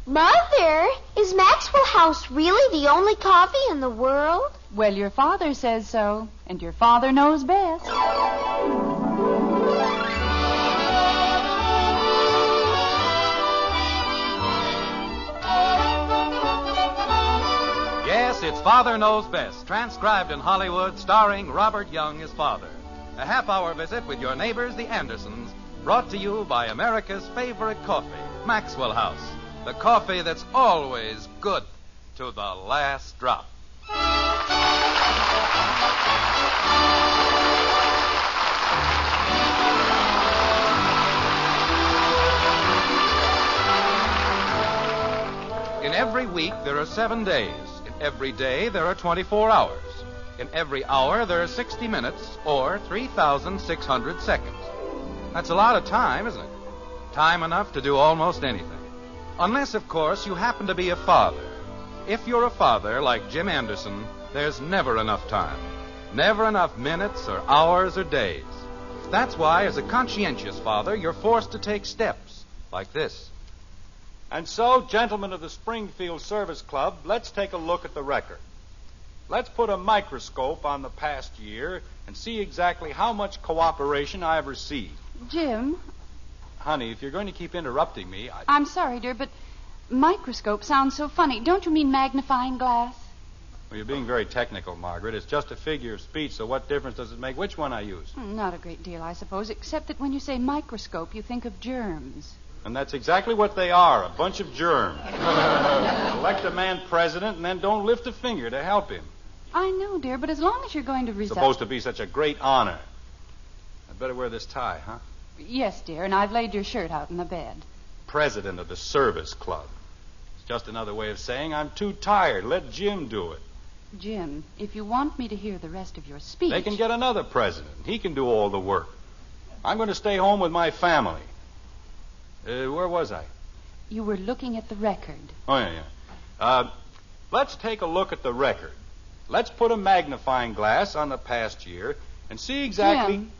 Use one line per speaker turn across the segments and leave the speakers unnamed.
Mother, is Maxwell House really the only coffee in the world?
Well, your father says so, and your father knows best.
Yes, it's Father Knows Best, transcribed in Hollywood, starring Robert Young as father. A half-hour visit with your neighbors, the Andersons, brought to you by America's favorite coffee, Maxwell House. The coffee that's always good to the last drop. In every week, there are 7 days. In every day, there are 24 hours. In every hour, there are 60 minutes, or 3,600 seconds. That's a lot of time, isn't it? Time enough to do almost anything. Unless, of course, you happen to be a father. If you're a father, like Jim Anderson, there's never enough time. Never enough minutes or hours or days. That's why, as a conscientious father, you're forced to take steps like this.
And so, gentlemen of the Springfield Service Club, let's take a look at the record. Let's put a microscope on the past year and see exactly how much cooperation I've received.
Jim,
Honey, if you're going to keep interrupting me,
I'm sorry, dear, but microscope sounds so funny. Don't you mean magnifying glass?
Well, you're being very technical, Margaret. It's just a figure of speech, so what difference does it make which one I use?
Not a great deal, I suppose, except that when you say microscope, you think of germs.
And that's exactly what they are, a bunch of germs. Elect a man president and then don't lift a finger to help him.
I know, dear, but as long as you're going to
It's
resign...
supposed to be such a great honor. I'd better wear this tie, huh?
Yes, dear, and I've laid your shirt out in the bed.
President of the Service Club. It's just another way of saying I'm too tired. Let Jim do it.
Jim, if you want me to hear the rest of your speech...
They can get another president. He can do all the work. I'm going to stay home with my family. Where was I?
You were looking at the record.
Oh, yeah. Let's take a look at the record. Let's put a magnifying glass on the past year and see exactly...
Jim.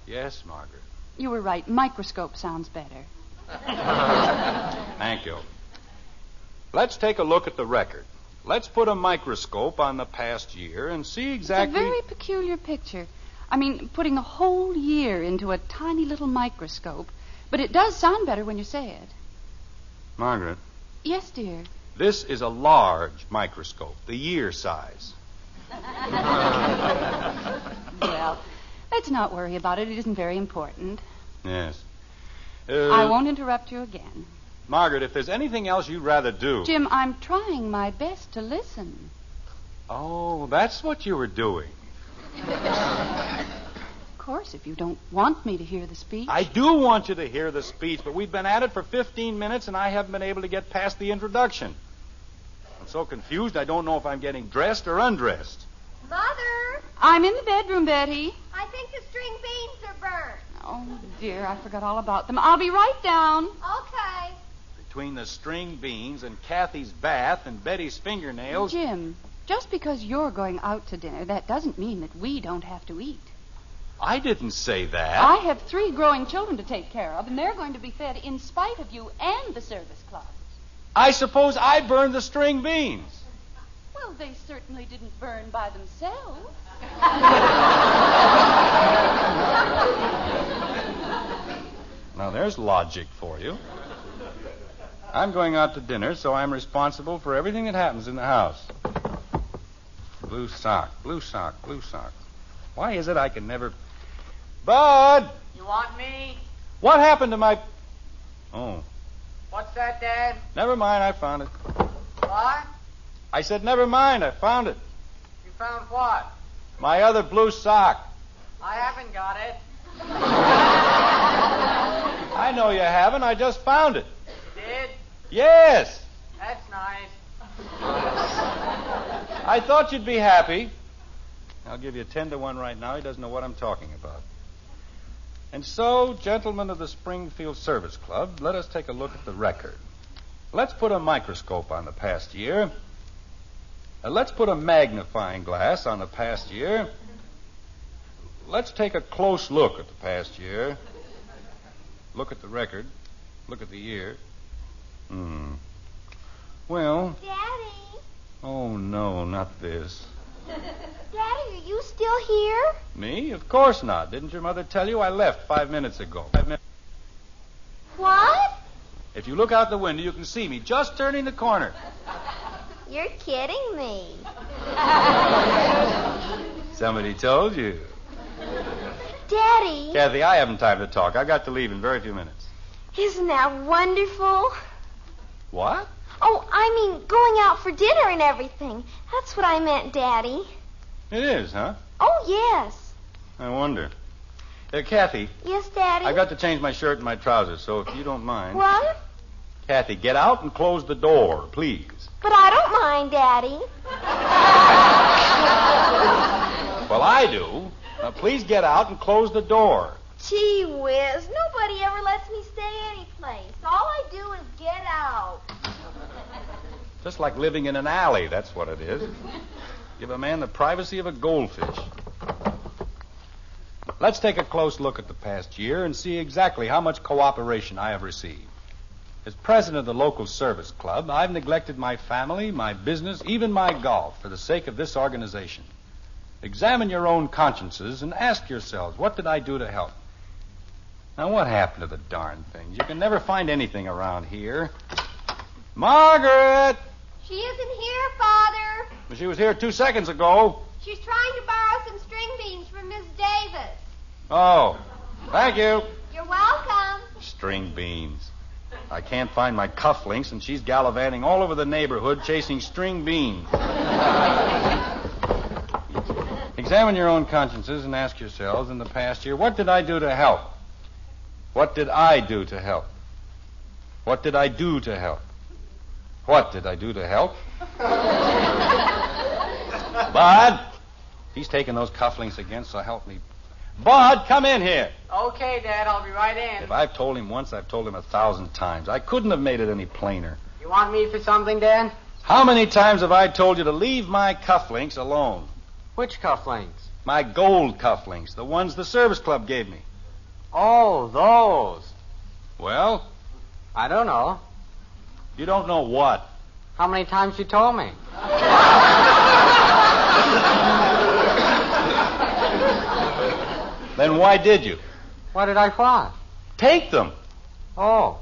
Yes, Margaret.
You were right. Microscope sounds better.
Thank you. Let's take a look at the record. Let's put a microscope on the past year and see exactly...
It's a very peculiar picture. I mean, putting a whole year into a tiny little microscope. But it does sound better when you say it.
Margaret.
Yes, dear.
This is a large microscope, the year size.
Well, let's not worry about it. It isn't very important.
Yes.
I won't interrupt you again.
Margaret, if there's anything else you'd rather do...
Jim, I'm trying my best to listen.
Oh, that's what you were doing.
Of course, if you don't want me to hear the speech.
I do want you to hear the speech, but we've been at it for 15 minutes, and I haven't been able to get past the introduction. I'm so confused, I don't know if I'm getting dressed or undressed.
Mother,
I'm in the bedroom, Betty.
I think the string beans are burned.
Oh, dear, I forgot all about them. I'll be right down.
Okay.
Between the string beans and Kathy's bath and Betty's fingernails...
Jim, just because you're going out to dinner, that doesn't mean that we don't have to eat.
I didn't say that.
I have 3 growing children to take care of, and they're going to be fed in spite of you and the service clubs.
I suppose I burned the string beans.
Well, they certainly didn't burn by themselves.
Now, there's logic for you. I'm going out to dinner, so I'm responsible for everything that happens in the house. Blue sock, blue sock, blue sock. Why is it I can never... Bud!
You want me?
What happened to my... Oh,
What's that, Dad?
never mind, I found it.
What?
I said, never mind, I found it.
You found what?
My other blue sock.
I haven't got it.
I know you haven't, I just found it.
You did?
Yes!
That's nice.
I thought you'd be happy. I'll give you 10 to 1 right now. He doesn't know what I'm talking about. And so, gentlemen of the Springfield Service Club, let us take a look at the record. Let's put a microscope on the past year. Let's put a magnifying glass on the past year. Let's take a close look at the past year. Look at the record. Look at the year. Well,
Daddy.
oh no, not this.
Daddy, are you still here?
Me? Of course not. Didn't your mother tell you? I left 5 minutes ago. 5 minutes.
What?
If you look out the window, you can see me just turning the corner.
You're kidding me.
Somebody told you.
Daddy,
Kathy, I haven't time to talk. I've got to leave in very few minutes.
isn't that wonderful?
What?
Oh, I mean, going out for dinner and everything. That's what I meant, Daddy.
It is, huh?
Oh, yes.
I wonder. Kathy,
Yes, Daddy?
I've got to change my shirt and my trousers, so if you don't mind.
What?
Kathy, get out and close the door, please.
But I don't mind, Daddy.
Well, I do. Now, please get out and close the door.
Gee whiz, nobody ever lets me stay any place. All I do is get out.
Just like living in an alley, that's what it is. Give a man the privacy of a goldfish. Let's take a close look at the past year and see exactly how much cooperation I have received. As president of the local service club, I've neglected my family, my business, even my golf for the sake of this organization. Examine your own consciences and ask yourselves, what did I do to help? Now, what happened to the darn things? You can never find anything around here. Margaret!
She isn't here, Father.
She was here 2 seconds ago.
She's trying to borrow some string beans from Miss Davis.
Oh, thank you.
You're welcome.
String beans. I can't find my cufflinks, and she's gallivanting all over the neighborhood chasing string beans. Examine your own consciences and ask yourselves, in the past year, what did I do to help? What did I do to help? What did I do to help? What did I do to help? Bud, he's taking those cufflinks again, so help me. Bud, come in here.
Okay, Dad, I'll be right in.
If I've told him once, I've told him 1,000 times. I couldn't have made it any plainer.
You want me for something, Dad?
How many times have I told you to leave my cufflinks alone?
Which cufflinks?
My gold cufflinks, the ones the service club gave me.
Oh, those.
Well,
I don't know.
you don't know what.
How many times you told me?
Then why did you?
What did I what?
Take them.
Oh.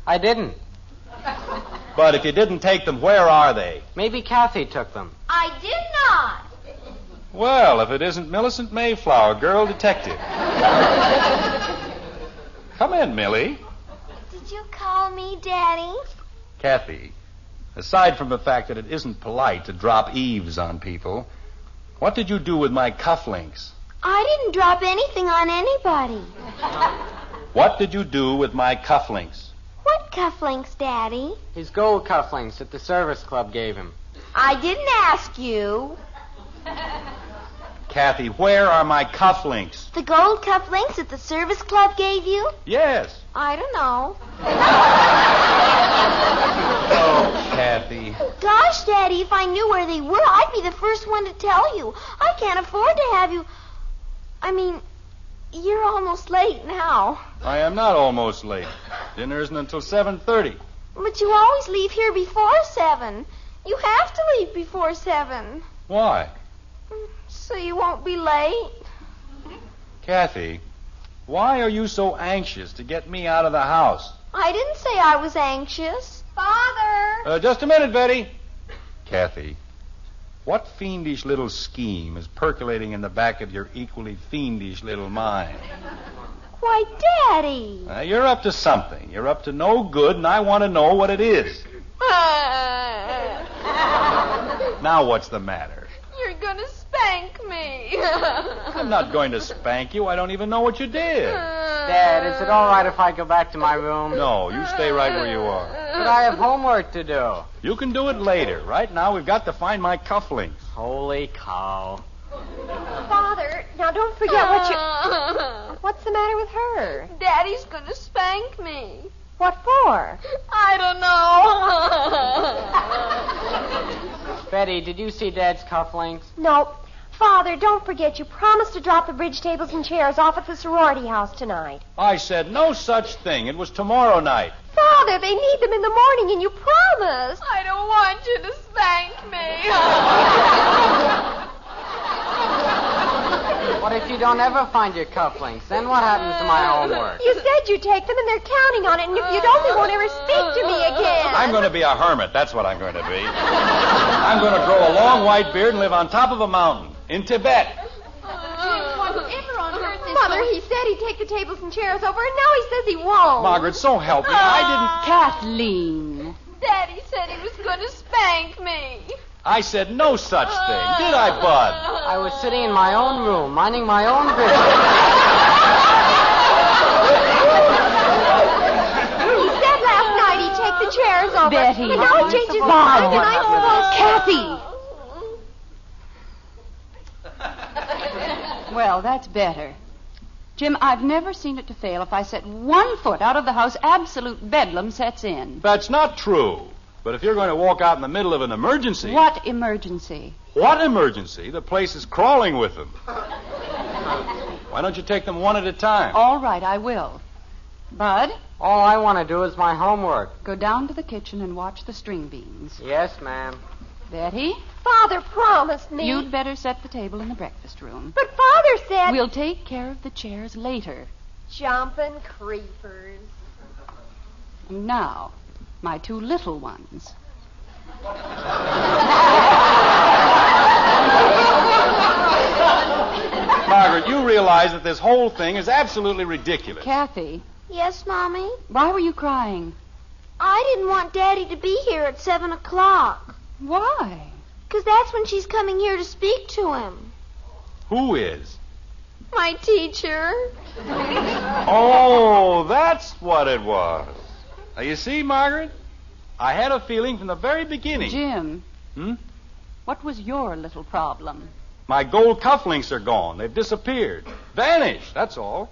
I didn't.
But if you didn't take them, where are they?
Maybe Kathy took them.
I did not.
Well, if it isn't Millicent Mayflower, girl detective. Come in, Millie.
Did you call me Daddy?
Kathy, aside from the fact that it isn't polite to drop eaves on people, what did you do with my cufflinks?
I didn't drop anything on anybody.
What did you do with my cufflinks?
What cufflinks, Daddy?
His gold cufflinks that the service club gave him.
I didn't ask you.
Kathy, where are my cufflinks?
The gold cufflinks that the service club gave you?
Yes.
I don't know.
Oh, Kathy.
Gosh, Daddy, if I knew where they were, I'd be the first one to tell you. I can't afford to have you... I mean, you're almost late now.
I am not almost late. Dinner isn't until 7:30.
But you always leave here before 7. You have to leave before 7.
Why?
So you won't be late.
Kathy, why are you so anxious to get me out of the house?
I didn't say I was anxious. Father!
Just a minute, Betty. Kathy, what fiendish little scheme is percolating in the back of your equally fiendish little mind?
Why, Daddy.
You're up to something. You're up to no good, and I want to know what it is. Now what's the matter?
You're going to spank me.
I'm not going to spank you. I don't even know what you did.
Dad, is it all right if I go back to my room?
No, you stay right where you are.
But I have homework to do.
You can do it later. Right now, we've got to find my cufflinks.
Holy cow.
Father, now don't forget what you... What's the matter with her?
Daddy's going to spank me.
What for?
I don't know.
Betty, did you see Dad's cufflinks?
Nope. Father, don't forget you promised to drop the bridge tables and chairs off at the sorority house tonight.
I said no such thing. It was tomorrow night.
Father, they need them in the morning, and you promised.
I don't want you to spank me.
What if you don't ever find your cufflinks? Then what happens to my homework?
You said you'd take them, and they're counting on it, and if you don't, they won't ever speak to me again.
I'm going to be a hermit. That's what I'm going to be. I'm going to grow a long white beard and live on top of a mountain in Tibet.
Whatever on earth is
Mother, he said he'd take the tables and chairs over, and now he says he won't.
Margaret, so help me. I
Kathleen.
Daddy said he was going to spank me.
said no such thing. Did I, Bud?
I was sitting in my own room, minding my own business.
He said last night he'd take the chairs over.
Betty.
And now he changed his mind, and I suppose...
Kathy. Well, that's better. Jim, I've never seen it to fail. If I set 1 foot out of the house, absolute bedlam sets in.
That's not true. But if you're going to walk out in the middle of an emergency...
What emergency?
What emergency? The place is crawling with them. Why don't you take them one at a time?
All right, I will. Bud,
All I want to do is my homework.
go down to the kitchen and watch the string beans.
Yes, ma'am.
Betty,
Father promised me.
you'd better set the table in the breakfast room.
But Father said...
We'll take care of the chairs later.
Jumping creepers.
And now, my 2 little ones.
Margaret, you realize that this whole thing is absolutely ridiculous.
Kathy,
Yes, Mommy?
why were you crying?
I didn't want Daddy to be here at 7 o'clock.
Why?
Because that's when she's coming here to speak to him.
Who is?
My teacher.
Oh, that's what it was. Now, you see, Margaret, I had a feeling from the very beginning.
Jim,
Hmm?
what was your little problem?
My gold cufflinks are gone. They've disappeared. Vanished, that's all.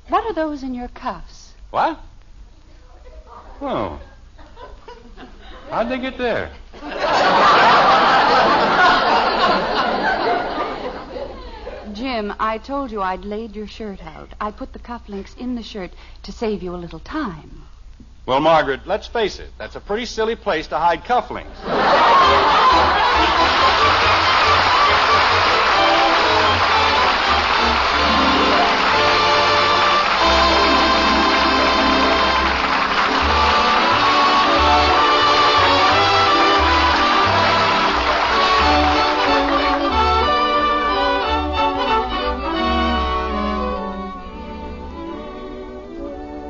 What are those in your cuffs?
What? Oh. How'd they get there?
Jim, I told you I'd laid your shirt out. I put the cufflinks in the shirt to save you a little time.
Well, Margaret, let's face it. That's a pretty silly place to hide cufflinks.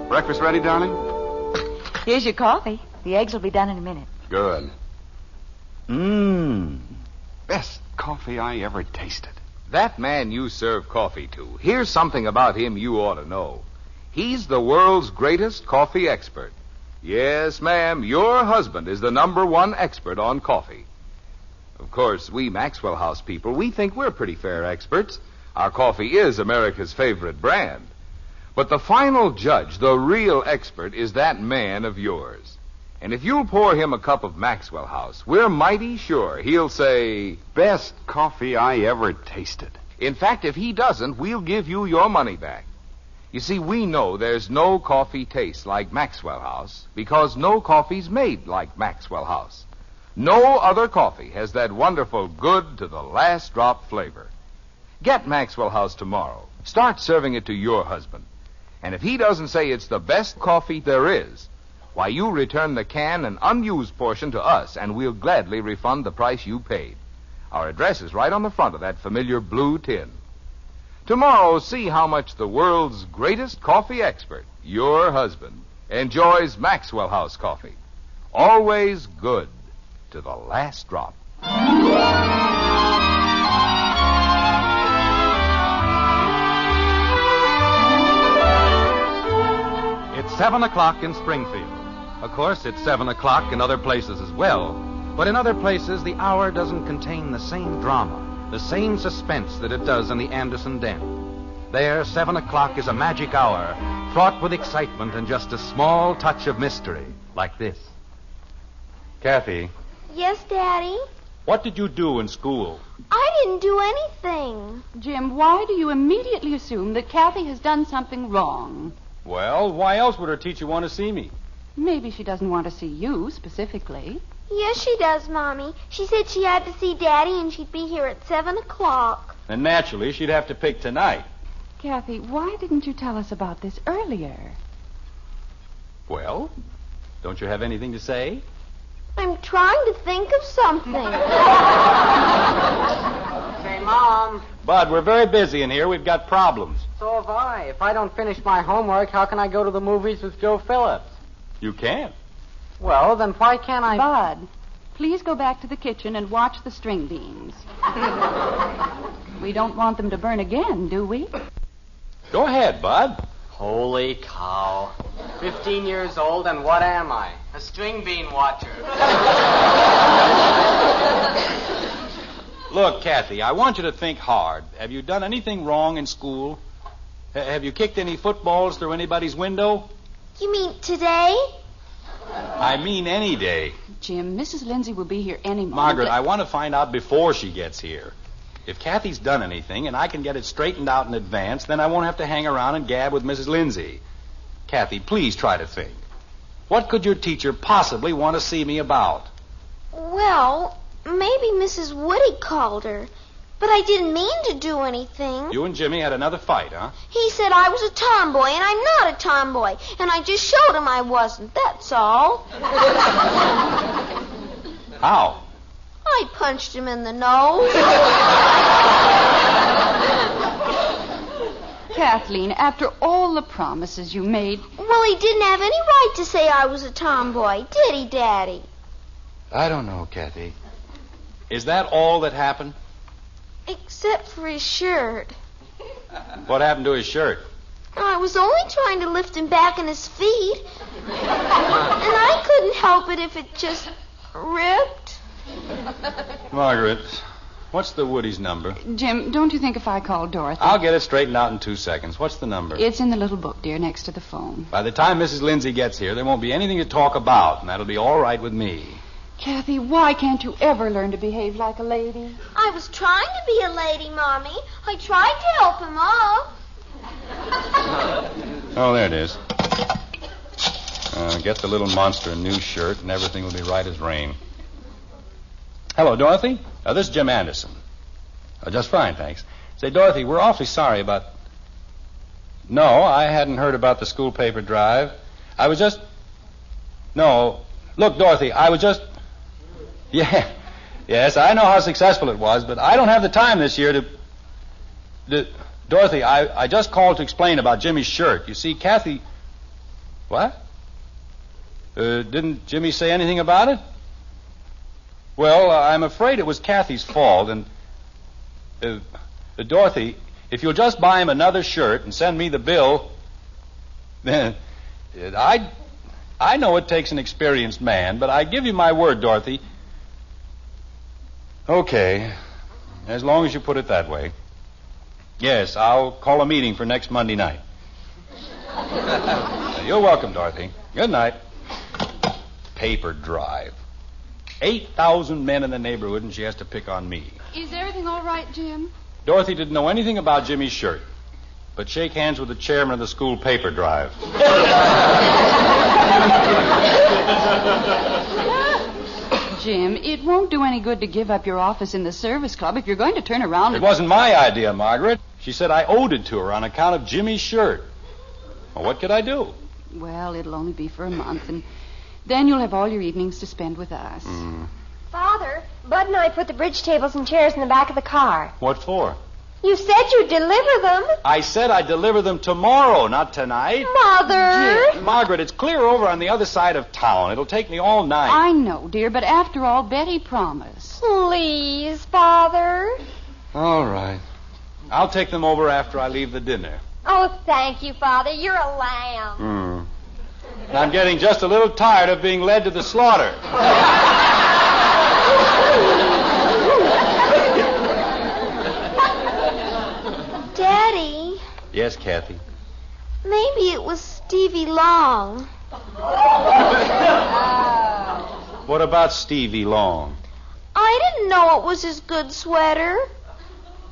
Breakfast ready, darling?
Here's your coffee. The eggs will be done in a minute.
Good. Best coffee I ever tasted.
That man you serve coffee to, here's something about him you ought to know. He's the world's greatest coffee expert. Yes, ma'am, your husband is the #1 expert on coffee. Of course, we Maxwell House people, we think we're pretty fair experts. Our coffee is America's favorite brand. But the final judge, the real expert, is that man of yours. And if you'll pour him a cup of Maxwell House, we're mighty sure he'll say,
Best coffee I ever tasted.
in fact, if he doesn't, we'll give you your money back. You see, we know there's no coffee tastes like Maxwell House because no coffee's made like Maxwell House. No other coffee has that wonderful good to the last drop flavor. Get Maxwell House tomorrow. Start serving it to your husband. And if he doesn't say it's the best coffee there is, why, you return the can and unused portion to us, and we'll gladly refund the price you paid. Our address is right on the front of that familiar blue tin. Tomorrow, see how much the world's greatest coffee expert, your husband, enjoys Maxwell House coffee. Always good to the last drop.
It's 7 o'clock in Springfield. Of course, it's 7 o'clock in other places as well. But in other places, the hour doesn't contain the same drama, the same suspense that it does in the Anderson Den. There, 7 o'clock is a magic hour, fraught with excitement and just a small touch of mystery, like this.
Kathy,
Yes, Daddy?
What did you do in school?
I didn't do anything.
Jim, why do you immediately assume that Kathy has done something wrong?
Well, why else would her teacher want to see me?
Maybe she doesn't want to see you specifically.
Yes, she does, Mommy. She said she had to see Daddy and she'd be here at 7 o'clock.
And naturally, she'd have to pick tonight.
Kathy, why didn't you tell us about this earlier?
Well, don't you have anything to say?
I'm trying to think of something.
Say, Mom.
Bud, we're very busy in here. We've got problems.
So have I. If I don't finish my homework, how can I go to the movies with Joe Phillips?
You can't.
Well, then why can't I...
Bud, please go back to the kitchen and watch the string beans. We don't want them to burn again, do we?
Go ahead, Bud.
Holy cow. 15 years old, and what am I? A string bean watcher.
Look, Kathy, I want you to think hard. Have you done anything wrong in school? Have you kicked any footballs through anybody's window?
You mean today?
I mean any day.
Jim, Mrs. Lindsay will be here any moment.
Margaret, I want to find out before she gets here. If Kathy's done anything and I can get it straightened out in advance, then I won't have to hang around and gab with Mrs. Lindsay. Kathy, please try to think. What could your teacher possibly want to see me about?
Well, maybe Mrs. Woody called her. But I didn't mean to do anything.
You and Jimmy had another fight, huh?
He said I was a tomboy, and I'm not a tomboy. And I just showed him I wasn't, that's all.
How?
I punched him in the nose.
Kathleen, after all the promises you made...
Well, he didn't have any right to say I was a tomboy, did he, Daddy?
I don't know, Kathy. Is that all that happened?
Except for his shirt.
What happened to his shirt?
I was only trying to lift him back on his feet. And I couldn't help it if it just ripped.
Margaret, what's the Woody's number?
Jim, don't you think if I call Dorothy...
I'll get it straightened out in 2 seconds. What's the number?
It's in the little book, dear, next to the phone.
By the time Mrs. Lindsay gets here, there won't be anything to talk about, and that'll be all right with me.
Kathy, why can't you ever learn to behave like a lady?
I was trying to be a lady, Mommy. I tried to help him up.
Oh, there it is. Get the little monster a new shirt, and everything will be right as rain. Hello, Dorothy. This is Jim Anderson. Just fine, thanks. Say, Dorothy, we're awfully sorry about... No, I hadn't heard about the school paper drive. I was just... No. Look, Dorothy, I was just... Yeah. Yes, I know how successful it was, but I don't have the time this year to... Dorothy, I just called to explain about Jimmy's shirt. You see, Kathy... What? Didn't Jimmy say anything about it? Well, I'm afraid it was Kathy's fault, and... Dorothy, if you'll just buy him another shirt and send me the bill, then... I know it takes an experienced man, but I give you my word, Dorothy. Okay, as long as you put it that way. Yes, I'll call a meeting for next Monday night. You're welcome, Dorothy. Good night. Paper drive. 8,000 men in the neighborhood, and she has to pick on me.
Is everything all right, Jim?
Dorothy didn't know anything about Jimmy's shirt, but shake hands with the chairman of the school paper drive.
Jim, it won't do any good to give up your office in the service club if you're going to turn around
It wasn't my idea, Margaret. She said I owed it to her on account of Jimmy's shirt. Well, what could I do?
Well, it'll only be for a month, and then you'll have all your evenings to spend with us.
Father, Bud and I put the bridge tables and chairs in the back of the car.
What for?
You said you'd deliver them.
I said I'd deliver them tomorrow, not tonight.
Mother!
Margaret, it's clear over on the other side of town. It'll take me all night.
I know, dear, but after all, Betty promised.
Please, Father.
All right. I'll take them over after I leave the dinner.
Oh, thank you, Father. You're a lamb.
And I'm getting just a little tired of being led to the slaughter.
Daddy,
Yes, Kathy.
maybe it was Stevie Long.
What about Stevie Long?
I didn't know it was his good sweater.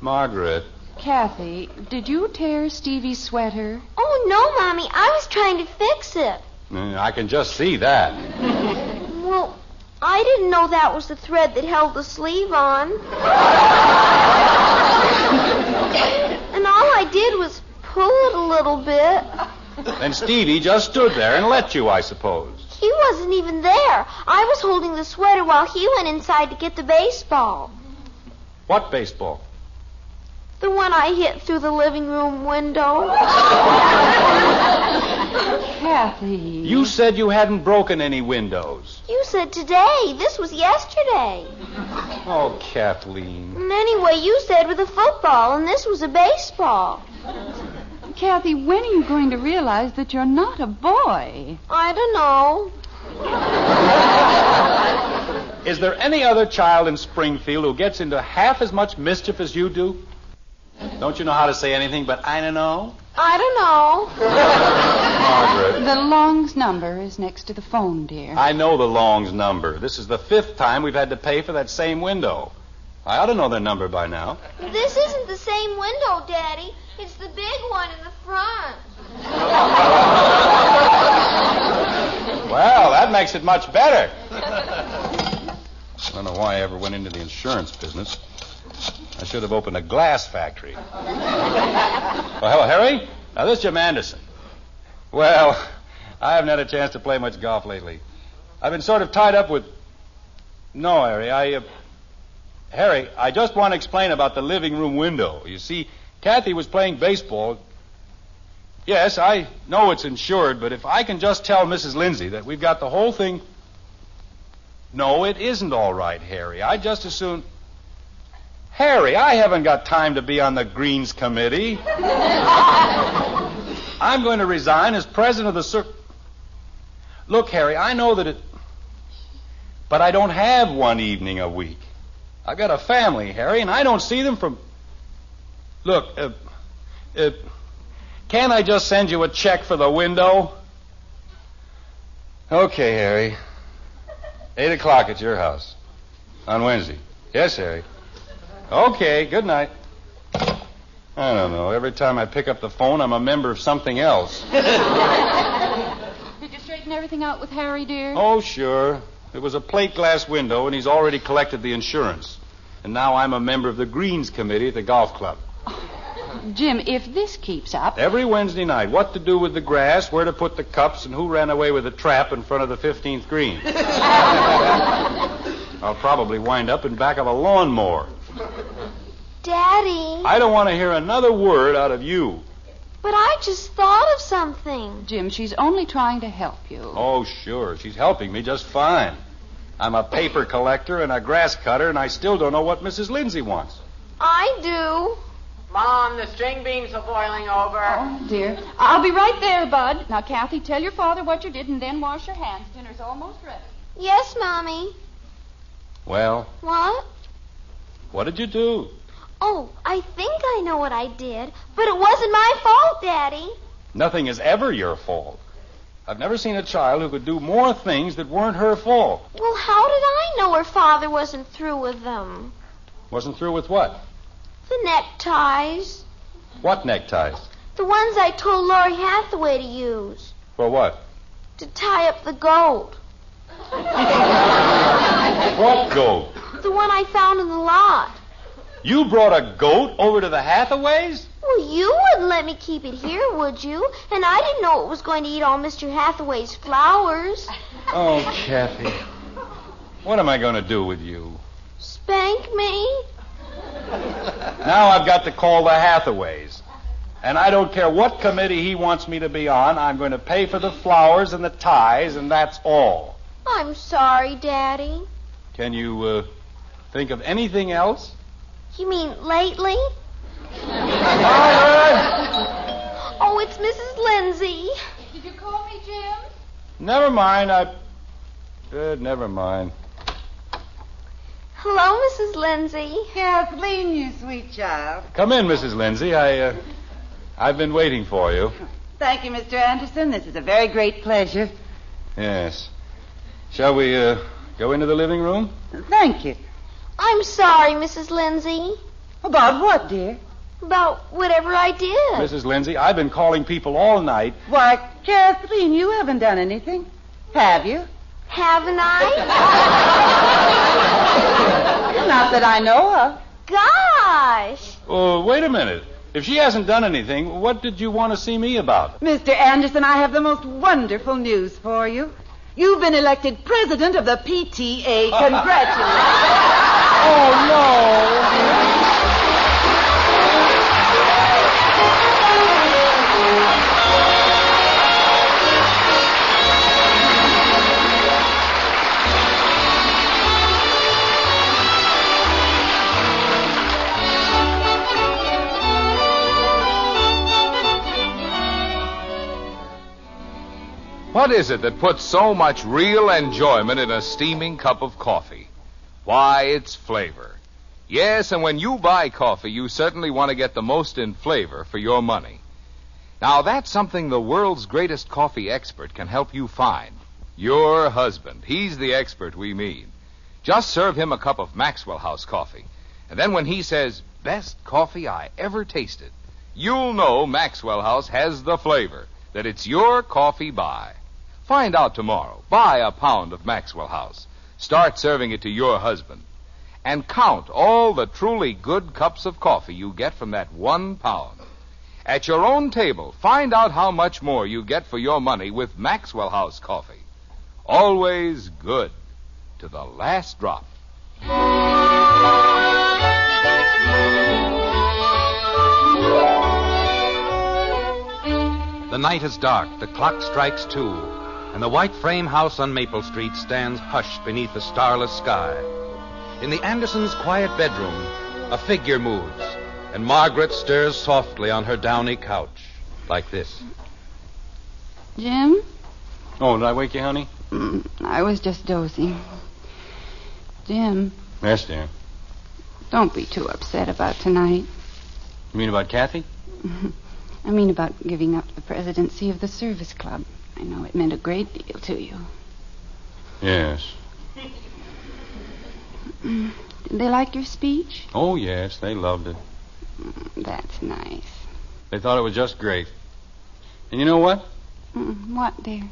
Margaret.
Kathy, did you tear Stevie's sweater?
Oh, no, Mommy. I was trying to fix it.
I can just see that.
Well, I didn't know that was the thread that held the sleeve on. And all I did was pull it a little bit.
And Stevie just stood there and let you, I suppose.
He wasn't even there. I was holding the sweater while he went inside to get the baseball.
What baseball?
The one I hit through the living room window.
Kathy.
You said you hadn't broken any windows.
You said today. This was yesterday.
Oh, Kathleen.
And anyway, you said with a football, and this was a baseball.
Kathy, when are you going to realize that you're not a boy?
I don't know.
Is there any other child in Springfield who gets into half as much mischief as you do? Don't you know how to say anything but I don't know?
I don't know.
Margaret.
The Long's number is next to the phone, dear.
I know the Long's number. This is the 5th time we've had to pay for that same window. I ought to know their number by now.
This isn't the same window, Daddy. It's the big one in the front.
Well, that makes it much better. I don't know why I ever went into the insurance business. I should have opened a glass factory. Oh, hello, Harry. Now, this is Jim Anderson. Well, I haven't had a chance to play much golf lately. I've been sort of tied up with... No, Harry, Harry, I just want to explain about the living room window. You see, Kathy was playing baseball. Yes, I know it's insured, but if I can just tell Mrs. Lindsay that we've got the whole thing... No, it isn't all right, Harry. I'd just as soon... Harry, I haven't got time to be on the Greens Committee. I'm going to resign as president of the Look, Harry, I know that it... But I don't have one evening a week. I've got a family, Harry, and I don't see them from... Look, can't I just send you a check for the window? Okay, Harry. 8 o'clock at your house. On Wednesday. Yes, Harry. Okay, good night. I don't know. Every time I pick up the phone, I'm a member of something else.
Did you straighten everything out with Harry, dear?
Oh, sure. It was a plate glass window, and he's already collected the insurance. And now I'm a member of the Greens Committee at the golf club.
Jim, if this keeps up...
Every Wednesday night, what to do with the grass, where to put the cups, and who ran away with the trap in front of the 15th green. I'll probably wind up in back of a lawnmower.
Daddy.
I don't want to hear another word out of you.
But I just thought of something.
Jim, she's only trying to help you.
Oh, sure. She's helping me just fine. I'm a paper collector and a grass cutter, and I still don't know what Mrs. Lindsay wants.
I do.
Mom, the string beans are boiling over.
Oh, dear. I'll be right there, Bud. Now, Kathy, tell your father what you did and then wash your hands. Dinner's almost ready.
Yes, Mommy.
Well?
What?
What did you do?
Oh, I think I know what I did, but it wasn't my fault, Daddy.
Nothing is ever your fault. I've never seen a child who could do more things that weren't her fault.
Well, how did I know her father wasn't through with them?
Wasn't through with what?
The neckties.
What neckties?
The ones I told Lori Hathaway to use.
For what?
To tie up the goat.
What goat?
The one I found in the lot.
You brought a goat over to the Hathaways?
Well, you wouldn't let me keep it here, would you? And I didn't know it was going to eat all Mr. Hathaway's flowers.
Oh, Kathy. What am I going to do with you?
Spank me?
Now I've got to call the Hathaways. And I don't care what committee he wants me to be on. I'm going to pay for the flowers and the ties, and that's all.
I'm sorry, Daddy.
Can you think of anything else?
You mean lately? Oh, it's Mrs. Lindsay.
Did you call me, Jim?
Never mind. Never mind.
Hello, Mrs. Lindsay.
Kathleen, you sweet child.
Come in, Mrs. Lindsay. I've been waiting for you.
Thank you, Mr. Anderson. This is a very great pleasure.
Yes. Shall we go into the living room?
Thank you.
I'm sorry, Mrs. Lindsay.
About what, dear?
About whatever I did.
Mrs. Lindsay, I've been calling people all night.
Why, Kathleen, you haven't done anything. Have you?
Haven't I?
Not that I know of.
Gosh.
Oh, wait a minute. If she hasn't done anything, what did you want to see me about?
Mr. Anderson, I have the most wonderful news for you. You've been elected president of the PTA. Congratulations.
Oh, no.
What is it that puts so much real enjoyment in a steaming cup of coffee? Why, it's flavor. Yes, and when you buy coffee, you certainly want to get the most in flavor for your money. Now, that's something the world's greatest coffee expert can help you find. Your husband. He's the expert we mean. Just serve him a cup of Maxwell House coffee. And then when he says, best coffee I ever tasted, you'll know Maxwell House has the flavor, that it's your coffee buy. Find out tomorrow. Buy a pound of Maxwell House. Start serving it to your husband. And count all the truly good cups of coffee you get from that 1 pound. At your own table, find out how much more you get for your money with Maxwell House coffee. Always good to the last drop.
The night is dark, the clock strikes 2, and the white frame house on Maple Street stands hushed beneath the starless sky. In the Andersons' quiet bedroom, a figure moves, and Margaret stirs softly on her downy couch, like this.
Jim?
Oh, did I wake you, honey?
I was just dozing. Jim,
Yes, dear.
don't be too upset about tonight.
You mean about Kathy?
I mean about giving up the presidency of the service club. I know it meant a great deal to you.
Yes.
Did they like your speech?
Oh, yes, they loved it.
That's nice.
They thought it was just great. And you know what?
What, dear?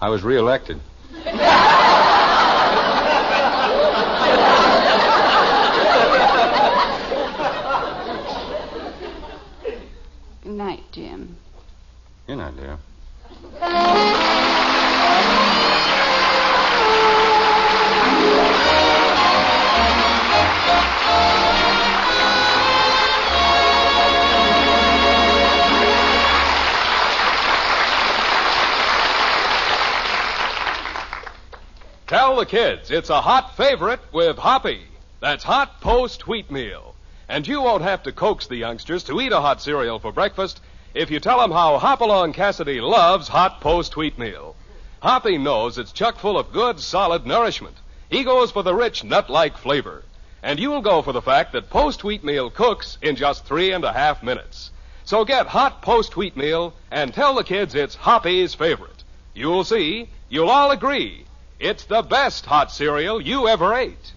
I was reelected.
Good night, Jim.
Good night, dear.
Tell the kids it's a hot favorite with Hoppy. That's hot post wheat meal. And you won't have to coax the youngsters to eat a hot cereal for breakfast if you tell them how Hopalong Cassidy loves hot post wheat meal. Hoppy knows it's chock full of good, solid nourishment. He goes for the rich, nut-like flavor. And you'll go for the fact that post wheat meal cooks in just 3.5 minutes. So get hot post wheat meal and tell the kids it's Hoppy's favorite. You'll see, you'll all agree, it's the best hot cereal you ever ate.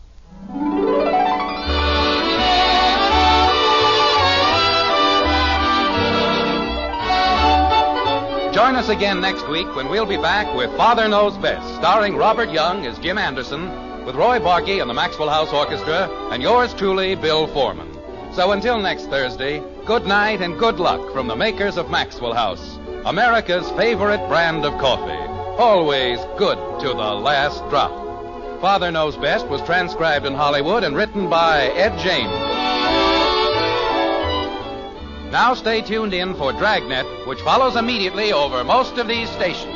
Join us again next week when we'll be back with Father Knows Best, starring Robert Young as Jim Anderson, with Roy Barkey and the Maxwell House Orchestra, and yours truly, Bill Foreman. So until next Thursday, good night and good luck from the makers of Maxwell House, America's favorite brand of coffee. Always good to the last drop. Father Knows Best was transcribed in Hollywood and written by Ed James. Now stay tuned in for Dragnet, which follows immediately over most of these stations.